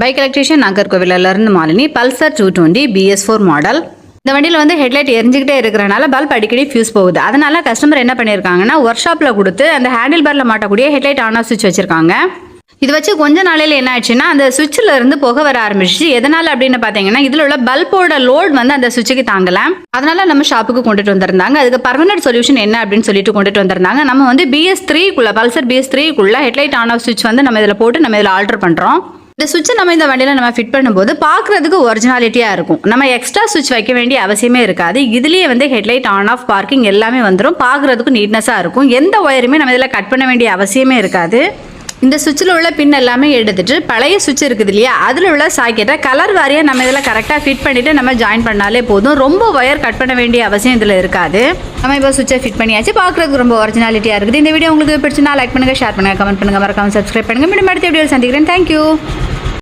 Bike electrician நாகர்கோவிலிருந்து Malini. Pulsar 220 BS4 model. இந்த வண்டியில் வந்து ஹெட்லைட் எரிஞ்சிக்கிட்டே இருக்கிறனால பல்ப் அடிக்கடி ஃபியூஸ் போகுது. அதனால கஸ்டமர் என்ன பண்ணியிருக்காங்கன்னா ஒர்க் ஷாப்பில் கொடுத்து அந்த ஹேண்டில் பார்ல மாட்டக்கூடிய ஹெட்லைட் ஆன் ஆஃப் சுவிட்ச் வச்சிருக்காங்க. இது வச்சு கொஞ்ச நாளையில் என்ன ஆச்சுன்னா அந்த சுவிட்சில் இருந்து புகை வர ஆரம்பிச்சு. எதனால அப்படின்னு பார்த்தீங்கன்னா இதில் உள்ள பல்போட லோட் வந்து அந்த சுவிட்சுக்கு தாங்கல. அதனால நம்ம ஷாப்புக்கு கொண்டுட்டு வந்திருந்தாங்க. அதுக்கு பர்மனன்ட் சொல்யூஷன் என்ன அப்படின்னு சொல்லிட்டு கொண்டுட்டு வந்திருந்தாங்க. நம்ம வந்து BS3 Pulsar BS3 headlight on off சுவிட்ச் வந்து நம்ம இதில் போட்டு நம்ம இதில் ஆல்டர் பண்ணுறோம். இந்த சுவிட்சை நம்ம இந்த வண்டியில் நம்ம ஃபிட் பண்ணும்போது பார்க்குறதுக்கு ஒரிஜினாலிட்டியாக இருக்கும். நம்ம எக்ஸ்ட்ரா சுவிட்ச் வைக்க வேண்டிய அவசியமே இருக்காது. இதுலேயே வந்து ஹெட்லைட் ஆன் ஆஃப் பார்க்கிங் எல்லாமே வந்துடும். பார்க்குறதுக்கு நீட்னஸாக இருக்கும். எந்த ஒயருமே நம்ம இதில் கட் பண்ண வேண்டிய அவசியமே இருக்காது. இந்த சுவிட்சில் உள்ள பின் எல்லாமே எடுத்துட்டு பழைய சுவிட்ச் இருக்குது இல்லையா, அதில் உள்ள சாக்கெட்டை கலர் வாரியாக நம்ம இதில் கரெக்டாக ஃபிட் பண்ணிவிட்டு நம்ம ஜாயின் பண்ணாலே போதும். ரொம்ப ஒயர் கட் பண்ண வேண்டிய அவசியம் இதில் இருக்காது. நம்ம இப்போ சுவிட்சை ஃபிட் பண்ணியாச்சு. பார்க்குறதுக்கு ரொம்ப ஒரிஜினாலிட்டியாக இருக்குது. இந்த வீடியோ உங்களுக்கு பிடிச்சினா லைக் பண்ணுங்கள், ஷேர் பண்ணுங்கள், கமெண்ட் பண்ணுங்கள், மறக்காம சப்ஸ்கிரைப் பண்ணுங்கள். மீண்டும் அடுத்த வீடியோ சந்திக்கிறேன். தேங்க்யூ.